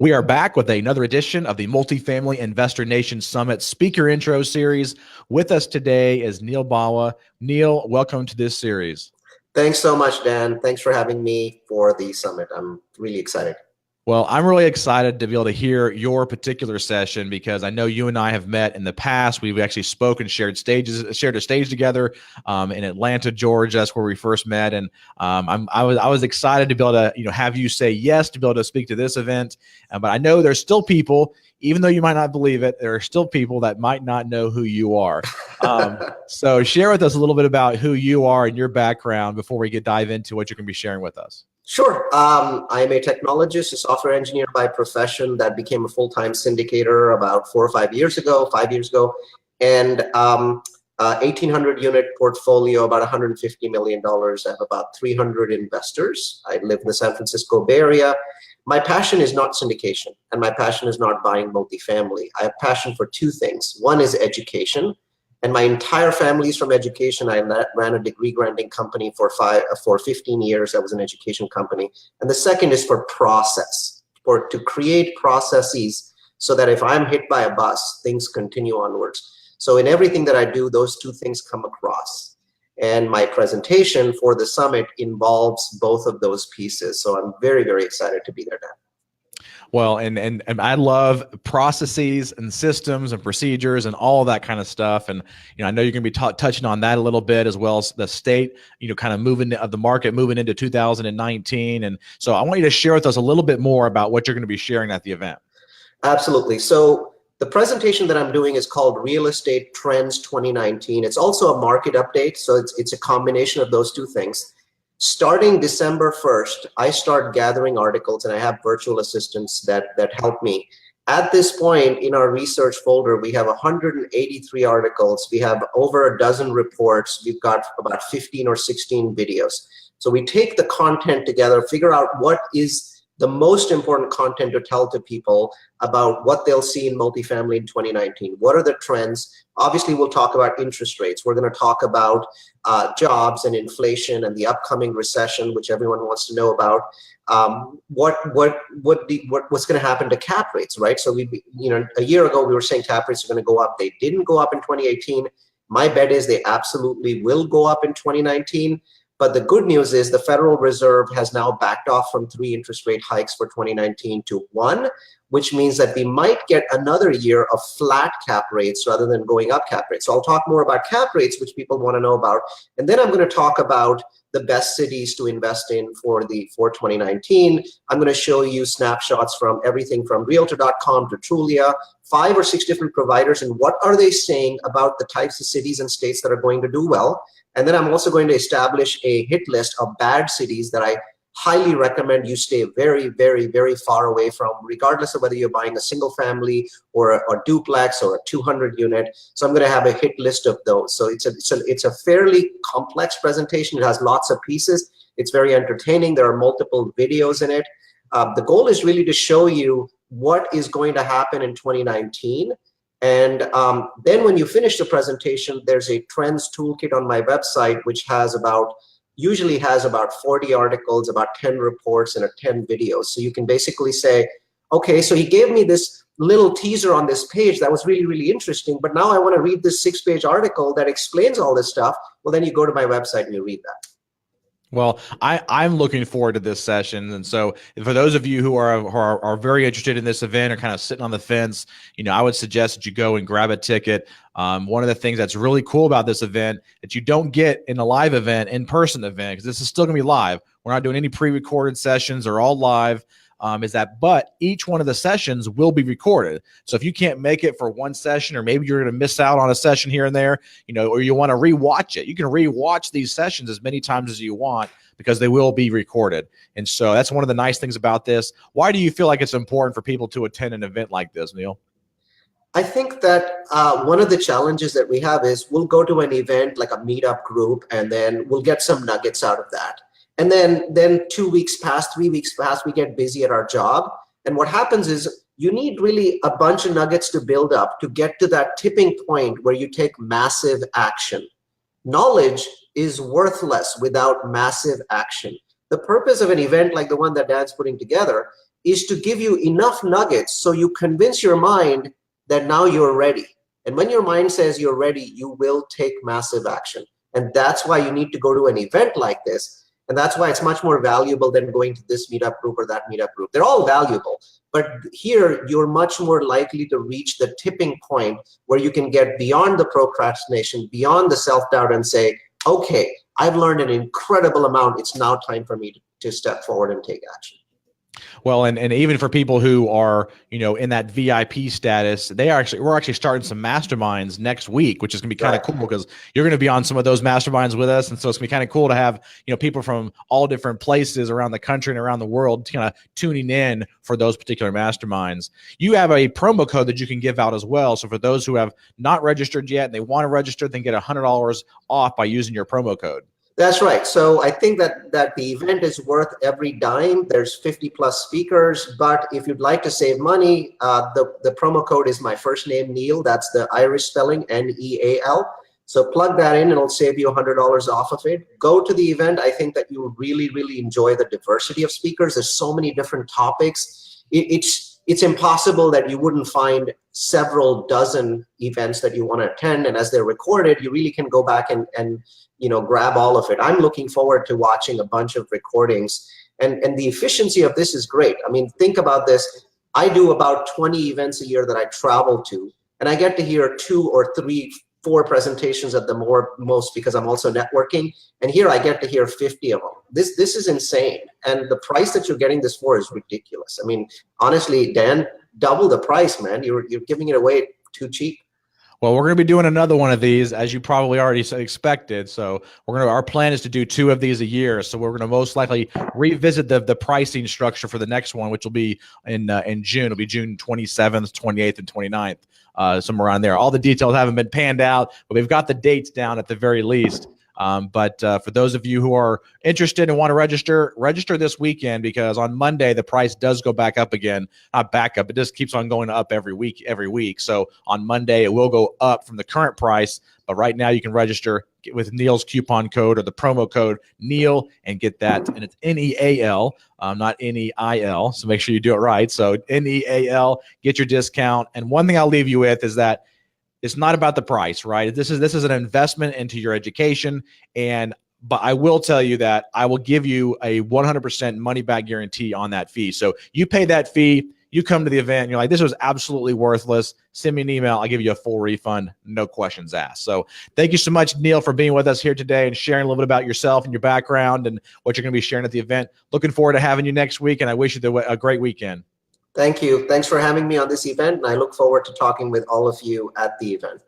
We are back with another edition of the Multifamily Investor Nation Summit Speaker Intro Series. With us today is Neal Bawa. Neal, welcome to this series. Thanks so much, Dan. Thanks for having me for the summit. I'm really excited. Well, I'm really excited to be able to hear your particular session because I know you and I have met in the past. We've actually spoken, shared a stage together in Atlanta, Georgia. That's where we first met, and I was excited to be able to have you say yes to be able to speak to this event. But I know there's still people, even though you might not believe it, there are still people that might not know who you are. So share with us a little bit about who you are and your background before we dive into what you're going to be sharing with us. Sure. I'm a technologist, a software engineer by profession that became a full-time syndicator about 4 or 5 years ago, and 1,800 unit portfolio, about $150 million. I have about 300 investors. I live in the San Francisco Bay Area. My passion is not syndication, and my passion is not buying multifamily. I have passion for two things. One is education. And my entire family is from education. I ran a degree granting company for 15 years. That was an education company. And the second is for process, to create processes so that if I'm hit by a bus, things continue onwards. So in everything that I do, those two things come across. And my presentation for the summit involves both of those pieces. So I'm very, very excited to be there, Dan. Well, and I love processes and systems and procedures and all of that kind of stuff. And, I know you're going to be touching on that a little bit, as well as the state, kind of moving of the market, moving into 2019. And so I want you to share with us a little bit more about what you're going to be sharing at the event. Absolutely. So the presentation that I'm doing is called Real Estate Trends 2019. It's also a market update. So it's a combination of those two things. Starting December 1st, I start gathering articles, and I have virtual assistants that help me. At this point in our research folder, we have 183 articles. We have over a dozen reports. We've got about 15 or 16 videos. So we take the content together, figure out what is the most important content to tell to people about what they'll see in multifamily in 2019. What are the trends? Obviously, we'll talk about interest rates. We're going to talk about jobs and inflation and the upcoming recession, which everyone wants to know about. What's going to happen to cap rates, right? So a year ago we were saying cap rates are going to go up. They didn't go up in 2018. My bet is they absolutely will go up in 2019. But the good news is the Federal Reserve has now backed off from 3 interest rate hikes for 2019 to 1, which means that we might get another year of flat cap rates rather than going up cap rates. So I'll talk more about cap rates, which people want to know about. And then I'm going to talk about the best cities to invest in for 2019. I'm going to show you snapshots from everything from Realtor.com to Trulia, 5 or 6 different providers, and what are they saying about the types of cities and states that are going to do well. And then I'm also going to establish a hit list of bad cities that I highly recommend you stay very, very, very far away from, regardless of whether you're buying a single family or a duplex or a 200 unit. So I'm going to have a hit list of those. So it's a fairly complex presentation. It has lots of pieces. It's very entertaining. There are multiple videos in it. The goal is really to show you what is going to happen in 2019. And then when you finish the presentation, there's a trends toolkit on my website, which usually has about 40 articles, about 10 reports, and 10 videos. So you can basically say, okay, so he gave me this little teaser on this page that was really, really interesting, but now I want to read this 6-page article that explains all this stuff. Well, then you go to my website and you read that. Well, I'm looking forward to this session. And so for those of you who are very interested in this event or kind of sitting on the fence, I would suggest that you go and grab a ticket. One of the things that's really cool about this event that you don't get in a live event, in-person event, because this is still going to be live. We're not doing any pre-recorded sessions. They're all live. But each one of the sessions will be recorded. So if you can't make it for one session, or maybe you're going to miss out on a session here and there, or you want to rewatch it, you can rewatch these sessions as many times as you want because they will be recorded. And so that's one of the nice things about this. Why do you feel like it's important for people to attend an event like this, Neal? I think that one of the challenges that we have is we'll go to an event like a meetup group, and then we'll get some nuggets out of that. And then 2 weeks pass, 3 weeks pass, we get busy at our job. And what happens is you need really a bunch of nuggets to build up to get to that tipping point where you take massive action. Knowledge is worthless without massive action. The purpose of an event like the one that Dan's putting together is to give you enough nuggets so you convince your mind that now you're ready. And when your mind says you're ready, you will take massive action. And that's why you need to go to an event like this. And that's why it's much more valuable than going to this meetup group or that meetup group. They're all valuable, but here you're much more likely to reach the tipping point where you can get beyond the procrastination, beyond the self-doubt, and say, okay, I've learned an incredible amount. It's now time for me to step forward and take action. Well, and even for people who are, in that VIP status, we're actually starting some masterminds next week, which is going to be kind of cool because you're going to be on some of those masterminds with us. And so it's going to be kind of cool to have, people from all different places around the country and around the world kind of tuning in for those particular masterminds. You have a promo code that you can give out as well. So for those who have not registered yet and they want to register, they can get $100 off by using your promo code. That's right. So I think that the event is worth every dime. There's 50 plus speakers, but if you'd like to save money, the promo code is my first name, Neal. That's the Irish spelling, Neal. So plug that in, and it'll save you $100 off of it. Go to the event. I think that you will really, really enjoy the diversity of speakers. There's so many different topics. It's impossible that you wouldn't find several dozen events that you want to attend. And as they're recorded, you really can go back and grab all of it. I'm looking forward to watching a bunch of recordings, and the efficiency of this is great. I mean, think about this. I do about 20 events a year that I travel to, and I get to hear 2 or 3, 4 presentations at the most because I'm also networking. And here I get to hear 50 of them. This is insane. And the price that you're getting this for is ridiculous. I mean, honestly, Dan, double the price, man. You're giving it away too cheap. Well, we're going to be doing another one of these, as you probably already expected. So our plan is to do 2 of these a year. So we're going to most likely revisit the pricing structure for the next one, which will be in June. It'll be June 27th, 28th, and 29th, somewhere around there. All the details haven't been panned out, but we've got the dates down at the very least. But for those of you who are interested and want to register this weekend, because on Monday the price does go back up again. Not back up, it just keeps on going up every week. So on Monday it will go up from the current price, but right now you can register with Neal's coupon code or the promo code Neal and get that. And it's Neal, not Neil. So make sure you do it right. So Neal, get your discount. And one thing I'll leave you with is that it's not about the price, right? This is an investment into your education. But I will tell you that I will give you a 100% money back guarantee on that fee. So you pay that fee, you come to the event, and you're like, this was absolutely worthless. Send me an email. I'll give you a full refund. No questions asked. So thank you so much, Neal, for being with us here today and sharing a little bit about yourself and your background and what you're going to be sharing at the event. Looking forward to having you next week, and I wish you a great weekend. Thank you. Thanks for having me on this event, and I look forward to talking with all of you at the event.